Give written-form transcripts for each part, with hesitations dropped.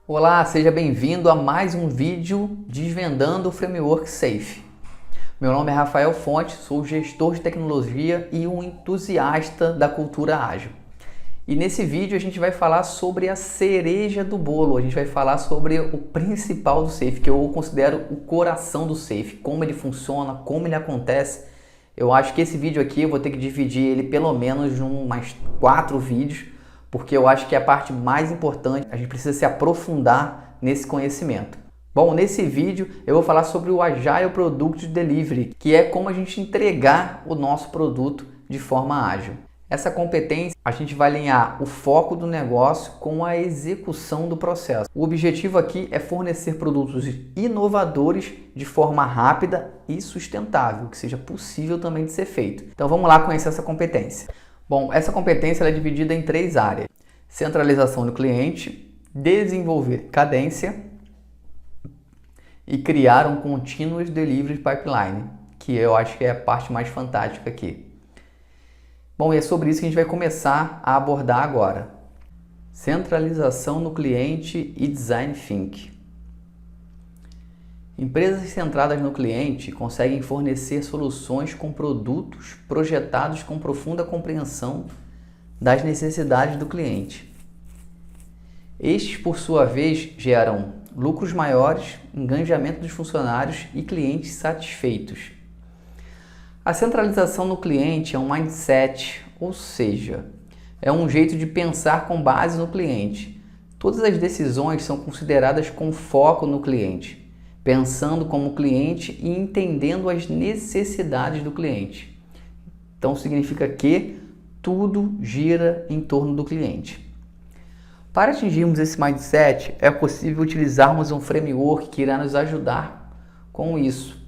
Olá, seja bem-vindo a mais um vídeo desvendando o Framework Safe. Meu nome é Rafael Fonte, sou gestor de tecnologia e um entusiasta da cultura ágil. E nesse vídeo a gente vai falar sobre a cereja do bolo, a gente vai falar sobre o principal do Safe, que eu considero o coração do Safe, como ele funciona, como ele acontece. Eu acho que esse vídeo aqui eu vou ter que dividir ele pelo menos em mais 4 vídeos, porque eu acho que é a parte mais importante, a gente precisa se aprofundar nesse conhecimento. Bom, nesse vídeo eu vou falar sobre o Agile Product Delivery, que é como a gente entregar o nosso produto de forma ágil. Essa competência a gente vai alinhar o foco do negócio com a execução do processo. O objetivo aqui é fornecer produtos inovadores de forma rápida e sustentável, que seja possível também de ser feito. Então vamos lá conhecer essa competência. Bom, essa competência ela é dividida em 3 áreas: centralização do cliente, desenvolver cadência e criar um Continuous Delivery Pipeline, que eu acho que é a parte mais fantástica aqui. Bom, e é sobre isso que a gente vai começar a abordar agora. Centralização no cliente e Design Thinking. Empresas centradas no cliente conseguem fornecer soluções com produtos projetados com profunda compreensão das necessidades do cliente. Estes, por sua vez, geram lucros maiores, engajamento dos funcionários e clientes satisfeitos. A centralização no cliente é um mindset, ou seja, é um jeito de pensar com base no cliente. Todas as decisões são consideradas com foco no cliente, pensando como cliente e entendendo as necessidades do cliente. Então significa que tudo gira em torno do cliente. Para atingirmos esse mindset, é possível utilizarmos um framework que irá nos ajudar com isso.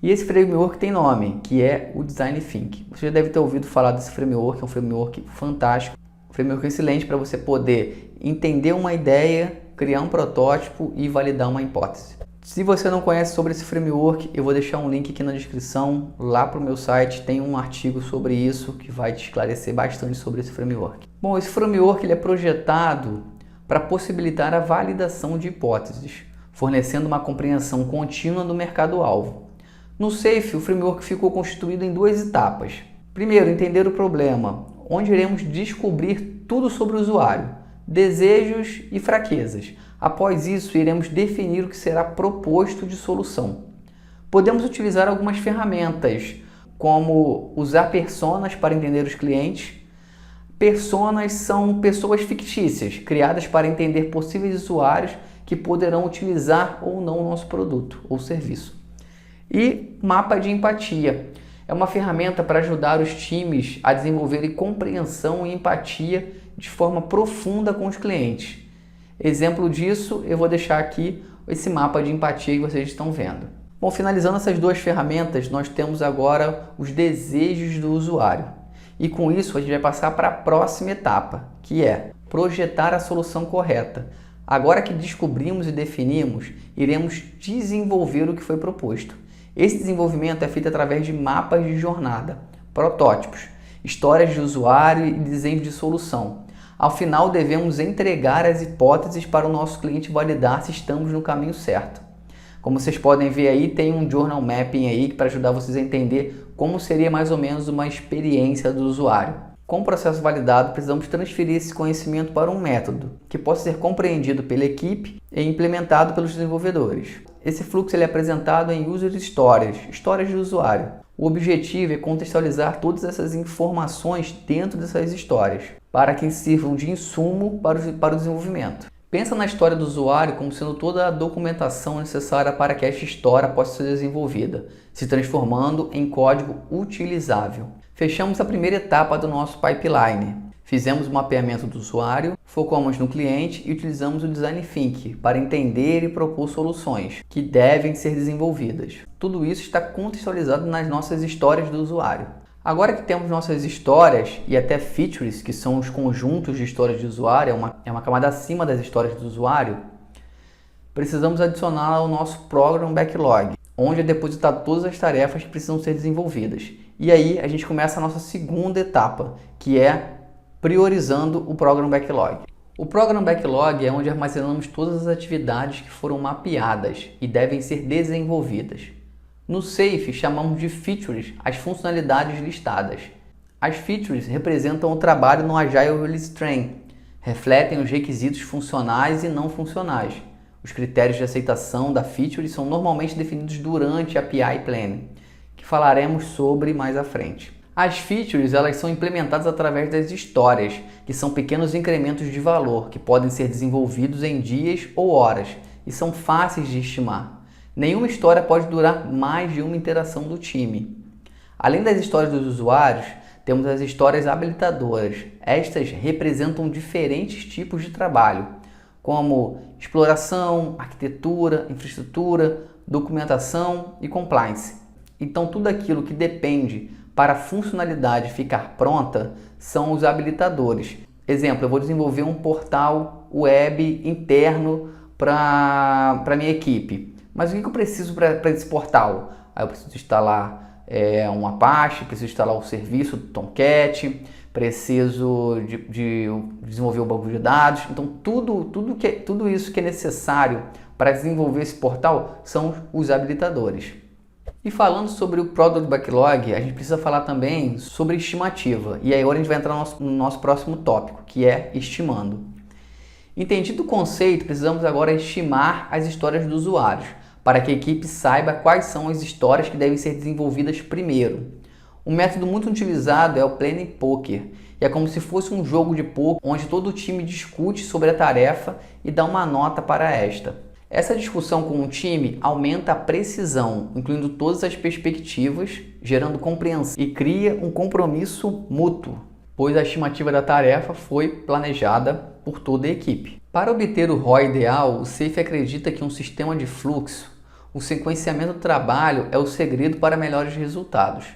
E esse framework tem nome, que é o Design Thinking. Você já deve ter ouvido falar desse framework, é um framework fantástico, um framework excelente para você poder entender uma ideia, criar um protótipo e validar uma hipótese. Se você não conhece sobre esse framework, eu vou deixar um link aqui na descrição, lá para o meu site, tem um artigo sobre isso que vai te esclarecer bastante sobre esse framework. Bom, esse framework ele é projetado para possibilitar a validação de hipóteses, fornecendo uma compreensão contínua do mercado-alvo. No Safe, o framework ficou constituído em 2 etapas. Primeiro, entender o problema, onde iremos descobrir tudo sobre o usuário, desejos e fraquezas. Após isso, iremos definir o que será proposto de solução. Podemos utilizar algumas ferramentas, como usar personas para entender os clientes. Personas são pessoas fictícias, criadas para entender possíveis usuários que poderão utilizar ou não o nosso produto ou serviço. E mapa de empatia. É uma ferramenta para ajudar os times a desenvolverem compreensão e empatia de forma profunda com os clientes. Exemplo disso, eu vou deixar aqui esse mapa de empatia que vocês estão vendo. Bom, finalizando essas 2 ferramentas, nós temos agora os desejos do usuário. E com isso, a gente vai passar para a próxima etapa, que é projetar a solução correta. Agora que descobrimos e definimos, iremos desenvolver o que foi proposto. Esse desenvolvimento é feito através de mapas de jornada, protótipos, histórias de usuário e desenhos de solução. Ao final, devemos entregar as hipóteses para o nosso cliente validar se estamos no caminho certo. Como vocês podem ver aí, tem um journal mapping aí para ajudar vocês a entender como seria mais ou menos uma experiência do usuário. Com o processo validado, precisamos transferir esse conhecimento para um método que possa ser compreendido pela equipe e implementado pelos desenvolvedores. Esse fluxo ele é apresentado em User Stories, histórias de usuário. O objetivo é contextualizar todas essas informações dentro dessas histórias, para que sirvam de insumo para o desenvolvimento. Pensa na história do usuário como sendo toda a documentação necessária para que esta história possa ser desenvolvida, se transformando em código utilizável. Fechamos a primeira etapa do nosso pipeline. Fizemos o mapeamento do usuário, focamos no cliente e utilizamos o Design Thinking para entender e propor soluções que devem ser desenvolvidas. Tudo isso está contextualizado nas nossas histórias do usuário. Agora que temos nossas histórias e até features, que são os conjuntos de histórias de usuário, é uma camada acima das histórias do usuário, precisamos adicionar ao nosso Program Backlog, onde é depositado todas as tarefas que precisam ser desenvolvidas. E aí a gente começa a nossa segunda etapa, que é priorizando o Program Backlog. O Program Backlog é onde armazenamos todas as atividades que foram mapeadas e devem ser desenvolvidas. No Safe, chamamos de Features as funcionalidades listadas. As Features representam o trabalho no Agile Release Train, refletem os requisitos funcionais e não funcionais. Os critérios de aceitação da Feature são normalmente definidos durante a PI Planning, que falaremos sobre mais à frente. As features elas são implementadas através das histórias, que são pequenos incrementos de valor que podem ser desenvolvidos em dias ou horas e são fáceis de estimar. Nenhuma história pode durar mais de uma interação do time. Além das histórias dos usuários, temos as histórias habilitadoras. Estas representam diferentes tipos de trabalho, como exploração, arquitetura, infraestrutura, documentação e compliance. Então tudo aquilo que depende para a funcionalidade ficar pronta são os habilitadores. Exemplo, eu vou desenvolver um portal web interno para a minha equipe. Mas o que eu preciso para esse portal? Aí eu preciso instalar um Apache, preciso instalar o serviço do Tomcat, preciso de desenvolver o banco de dados. Então tudo isso que é necessário para desenvolver esse portal são os habilitadores. E falando sobre o Product Backlog, a gente precisa falar também sobre estimativa. E aí agora a gente vai entrar no nosso próximo tópico, que é estimando. Entendido o conceito, precisamos agora estimar as histórias dos usuários, para que a equipe saiba quais são as histórias que devem ser desenvolvidas primeiro. Um método muito utilizado é o Planning Poker, e é como se fosse um jogo de poker onde todo o time discute sobre a tarefa e dá uma nota para esta. Essa discussão com o time aumenta a precisão, incluindo todas as perspectivas, gerando compreensão e cria um compromisso mútuo, pois a estimativa da tarefa foi planejada por toda a equipe. Para obter o ROI ideal, o Safe acredita que um sistema de fluxo, o sequenciamento do trabalho é o segredo para melhores resultados.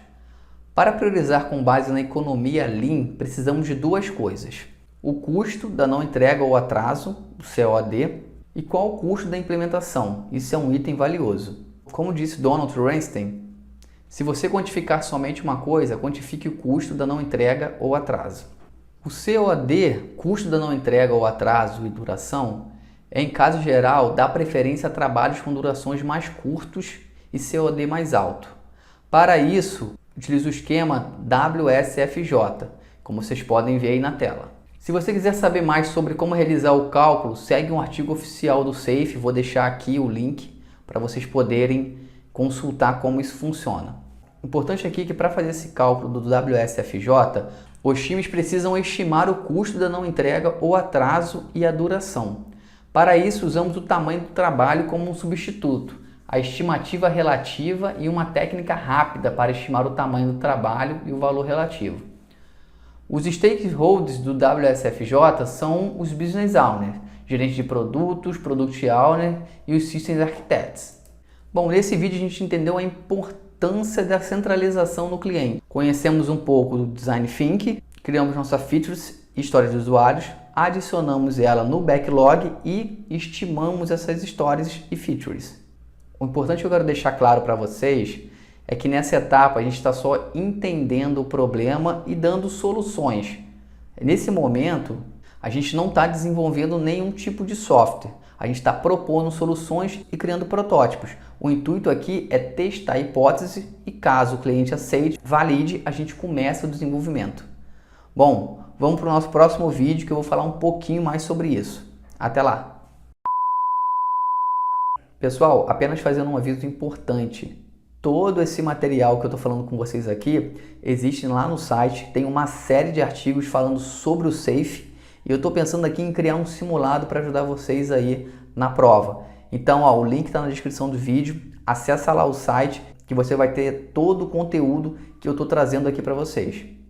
Para priorizar com base na economia Lean, precisamos de duas coisas: o custo da não entrega ou atraso, o COD, e qual o custo da implementação. Isso é um item valioso. Como disse Donald Ramsden, se você quantificar somente uma coisa, quantifique o custo da não entrega ou atraso. O COD, custo da não entrega ou atraso e duração, em caso geral, dá preferência a trabalhos com durações mais curtos e COD mais alto. Para isso, utilize o esquema WSFJ, como vocês podem ver aí na tela. Se você quiser saber mais sobre como realizar o cálculo, segue um artigo oficial do Safe, vou deixar aqui o link para vocês poderem consultar como isso funciona. Importante aqui que para fazer esse cálculo do WSFJ, os times precisam estimar o custo da não entrega ou atraso e a duração. Para isso, usamos o tamanho do trabalho como um substituto, a estimativa relativa e uma técnica rápida para estimar o tamanho do trabalho e o valor relativo. Os stakeholders do WSFJ são os Business Owners, gerentes de produtos, Product Owner e os Systems Architects. Bom, nesse vídeo a gente entendeu a importância da centralização no cliente. Conhecemos um pouco do Design Thinking, criamos nossa Features, história de usuários, adicionamos ela no Backlog e estimamos essas histórias e Features. O importante que eu quero deixar claro para vocês é que nessa etapa a gente está só entendendo o problema e dando soluções. Nesse momento, a gente não está desenvolvendo nenhum tipo de software. A gente está propondo soluções e criando protótipos. O intuito aqui é testar a hipótese e caso o cliente aceite, valide, a gente começa o desenvolvimento. Bom, vamos para o nosso próximo vídeo que eu vou falar um pouquinho mais sobre isso. Até lá! Pessoal, apenas fazendo um aviso importante. Todo esse material que eu estou falando com vocês aqui existe lá no site, tem uma série de artigos falando sobre o Safe e eu estou pensando aqui em criar um simulado para ajudar vocês aí na prova. Então, o link está na descrição do vídeo, acessa lá o site que você vai ter todo o conteúdo que eu estou trazendo aqui para vocês.